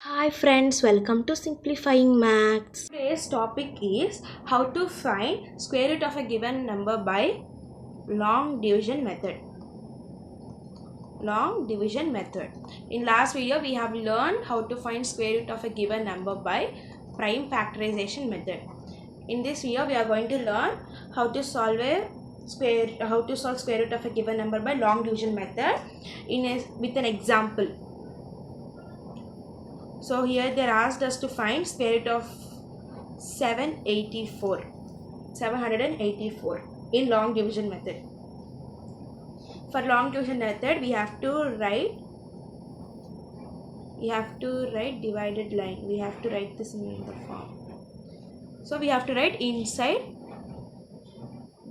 Hi friends, welcome to Simplifying Maths. Today's topic is how to find square root of a given number by long division method. Long division method. In last video we have learned how to find square root of a given number by prime factorization method. In this video we are going to learn how to solve square root of a given number by long division method with an example. So here they asked us to find square root of 784 in long division method. For long division method we have to write divided line. We have to write this in the form. So we have to write inside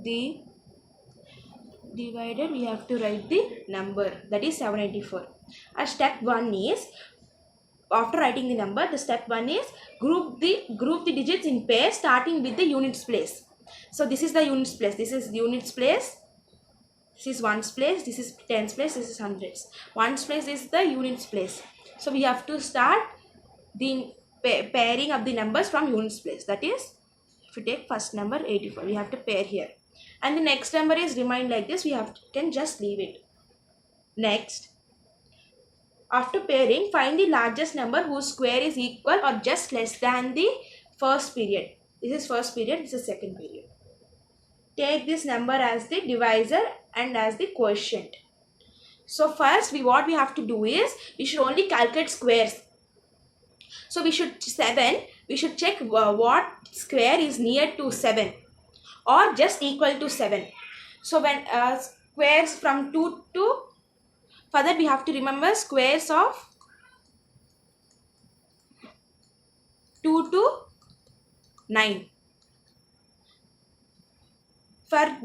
the divided, we have to write the number, that is 784. Our step 1 is, after writing the number, the step 1 is group the digits in pairs starting with the units place. So this is the units place, this is units place, this is ones place, this is tens place, this is hundreds. Ones place is the units place. So we have to start the pairing of the numbers from units place. That is, if you take first number 84, we have to pair here, and the next number is remain like this. Can just leave it. Next, after pairing, find the largest number whose square is equal or just less than the first period. This is first period, this is second period. Take this number as the divisor and as the quotient. So first, what we have to do is, we should only calculate squares. So we should check what square is near to 7 or just equal to 7. So when squares from 2 to, for that we have to remember squares of 2 to 9. For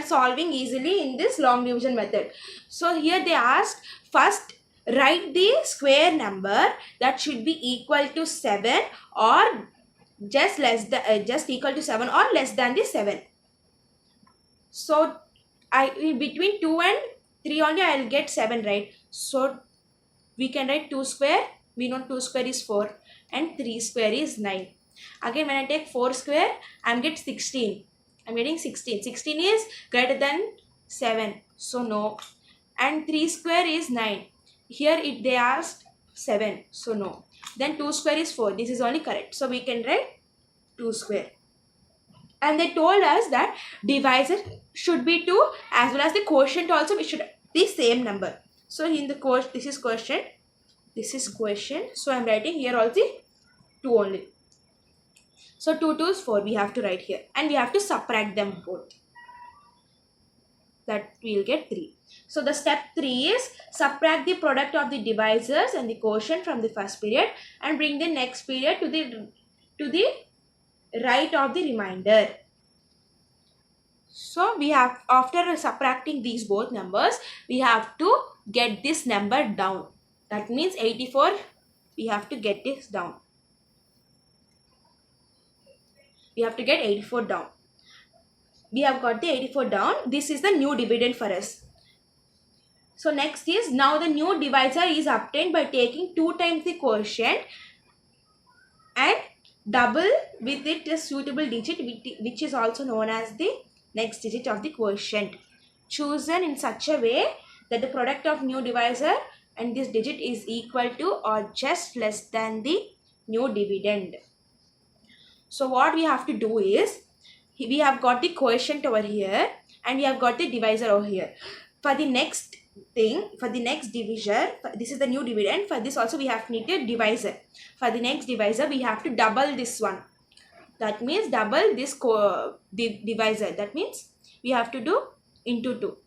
solving easily in this long division method. So here they asked, first write the square number that should be equal to 7 or just equal to 7 or less than the 7. So between 2 and 3 only I will get 7, right? So we can write 2 square. We know 2 square is 4 and 3 square is 9. Again, when I take 4 square, I am getting 16. I am getting 16. 16 is greater than 7. So no. And 3 square is 9. Here they asked 7. So no. Then 2 square is 4. This is only correct. So we can write 2 square. And they told us that divisor should be 2 as well as the quotient also we should be same number. So in the quotient, this is quotient. This is quotient. So I am writing here also 2 only. So 2 2 is 4 we have to write here. And we have to subtract them both. That we will get 3. So the step 3 is subtract the product of the divisors and the quotient from the first period and bring the next period to the right of the remainder. So we have, after subtracting these both numbers, we have to get this number down. That means 84, we have to get this down. We have to get 84 down. We have got the 84 down. This is the new dividend for us. So next is, now the new divisor is obtained by taking 2 times the quotient and double with it a suitable digit which is also known as the next digit of the quotient, chosen in such a way that the product of new divisor and this digit is equal to or just less than the new dividend. So what we have to do is, we have got the quotient over here and we have got the divisor over here. For the next thing, for the next divisor, this is the new dividend. For this also we have to need a divisor. For the next divisor we have to double this one. That means double this divisor. That means we have to do into 2.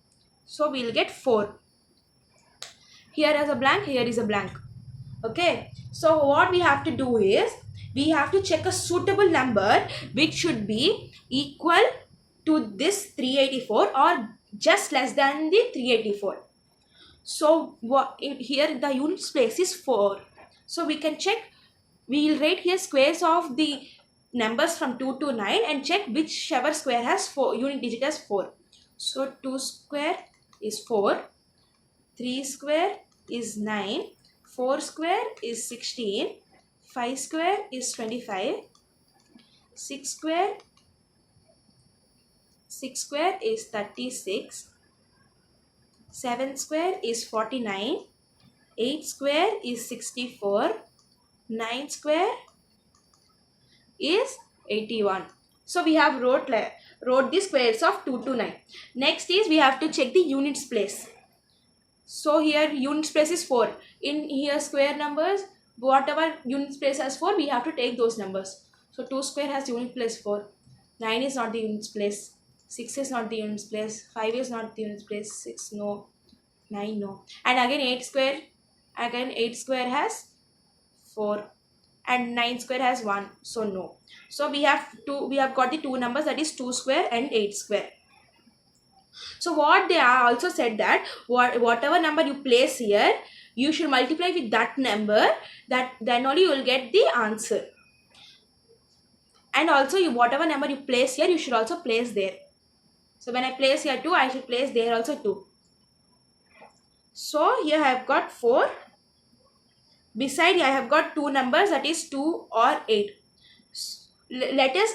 So we will get 4. Here is a blank, here is a blank. Okay. So what we have to do is, we have to check a suitable number which should be equal to this 384 or just less than the 384. So here the units place is 4. So we can check, we will write here squares of the numbers from 2 to 9 and check whichever square has 4, unit digit has 4. So 2 square is 4, 3 square is 9, 4 square is 16. 5 square is 25. 6 square is 36. 7 square is 49. 8 square is 64. 9 square is 81. So we have wrote the squares of 2 to 9. Next is we have to check the units place. So here units place is 4. In here square numbers, whatever units place has 4, we have to take those numbers. So 2 square has unit place 4. 9 is not the units place. 6 is not the units place. 5 is not the units place. 6 no. 9 no. And again 8 square has 4. And 9 square has 1, so no. So we have got the two numbers, that is 2 square and 8 square. So what they are also said that whatever number you place here, you should multiply with that number, then only you will get the answer. And also whatever number you place here, you should also place there. So when I place here 2, I should place there also 2. So here I have got 4. Beside I have got two numbers, that is 2 or 8. Let us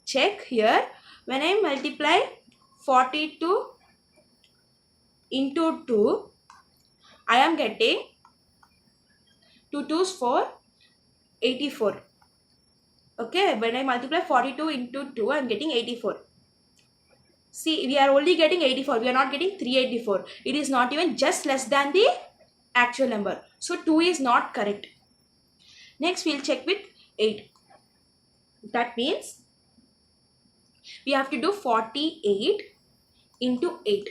check here. When I multiply 42 into 2, I am getting 2 2's 4, 84. Okay, when I multiply 42 into 2, I am getting 84. See, we are only getting 84. We are not getting 384. It is not even just less than the actual number. So 2 is not correct. Next we will check with 8. That means we have to do 48 into 8.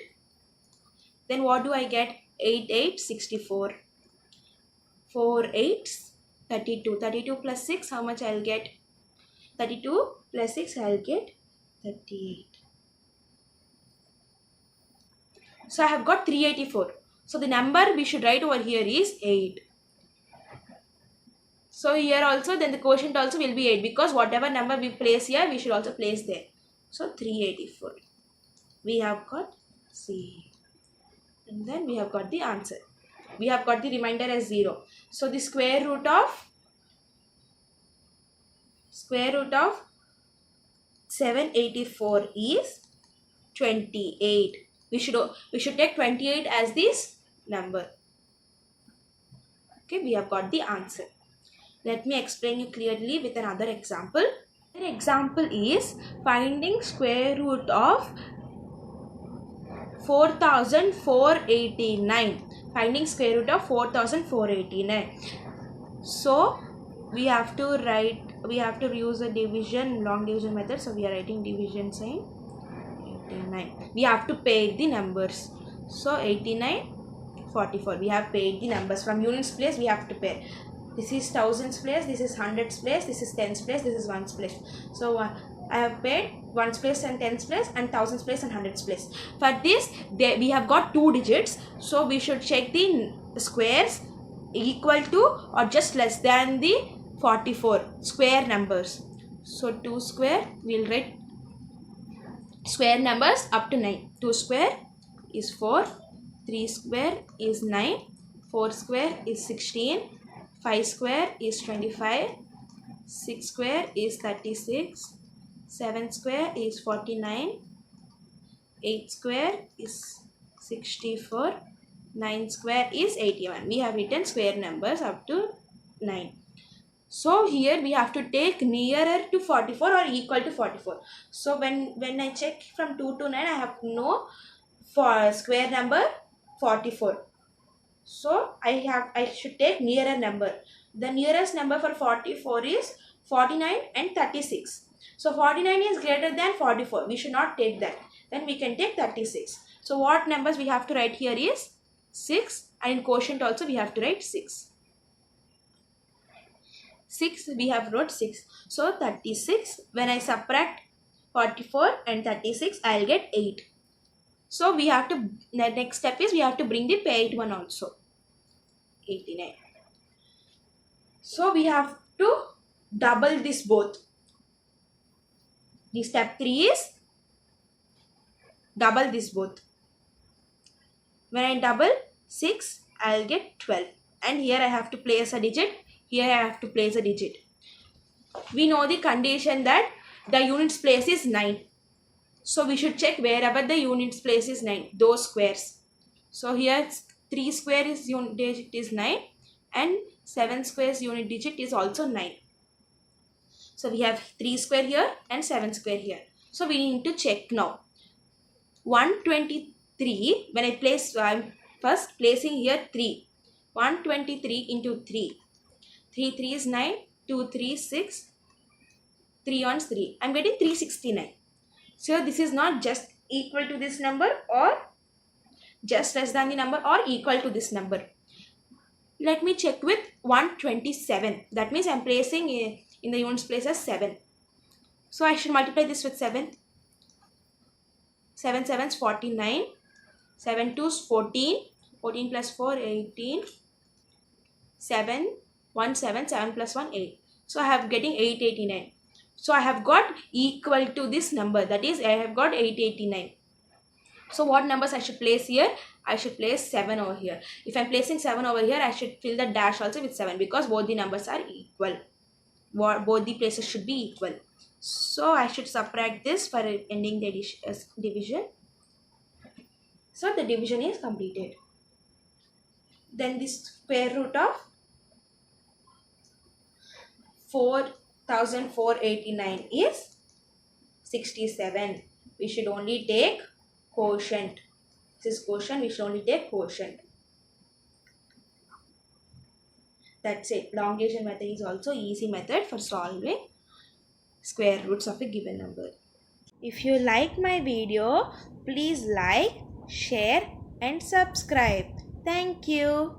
Then what do I get? 8 8 64. 4 8s 32. 32 plus 6, how much I will get? 32 plus 6, I will get 38. So I have got 384. So the number we should write over here is 8. So here also then the quotient also will be 8, because whatever number we place here, we should also place there. So 384. We have got C. And then we have got the answer. We have got the remainder as 0. So the square root of 784 is 28. We should take 28 as this number. Okay, we have got the answer. Let me explain you clearly with another example. An example is finding square root of 4489. Finding square root of 4489. So we have to use a long division method. So we are writing division sign 89. We have to pair the numbers. So 89, 44. We have paired the numbers. From units place we have to pair. This is thousands place, this is hundreds place, this is tens place, this is ones place. So I have paired ones place and tens place and thousands place and hundreds place. For this we have got 2 digits. So we should check the squares equal to or just less than the 44 square numbers. So 2 square, we will write square numbers up to 9. 2 square is 4, 3 square is 9, 4 square is 16, 5 square is 25, 6 square is 36, 7 square is 49, 8 square is 64, 9 square is 81. We have written square numbers up to 9. So here we have to take nearer to 44 or equal to 44. So when I check from 2 to 9, I have to know for square number 44. So I should take nearer number. The nearest number for 44 is 49 and 36. So 49 is greater than 44. We should not take that. Then we can take 36. So what numbers we have to write here is 6, and in quotient also we have to write 6. 6 we have wrote 6. So 36, when I subtract 44 and 36, I will get 8. So we have to, the next step is we have to bring the paired one also. 89. So we have to double this both. The step 3 is double this both. When I double 6, I will get 12. and here I have to place a digit, here I have to place a digit. We know the condition that the units place is 9. So we should check wherever the units place is 9, those squares. So here 3 square is unit digit is 9 and 7 squares unit digit is also 9. So we have 3 square here and 7 square here. So we need to check now. 123, when I place, I'm first placing here 3. 123 into 3. 3 3 is 9, 2 3 6, 3 on 3. I'm getting 369. So this is not just equal to this number or just less than the number or equal to this number. Let me check with 127. That means I'm placing in the units place as 7. So I should multiply this with 7. 7 7 is 49. 7 2 is 14. 14 plus 4, 18. 7 1 7, 7 plus 1 8. So I have getting 889. So I have got equal to this number, that is I have got 889. So what numbers I should place here? I should place 7 over here. If I am placing 7 over here, I should fill the dash also with 7 because both the numbers are equal. Both the places should be equal. So I should subtract this for ending the division. So the division is completed. Then the square root of 4489 is 67. We should only take quotient. This is quotient, we should only take quotient. That's it. Long division method is also easy method for solving square roots of a given number. If you like my video, please like, share and subscribe. Thank you.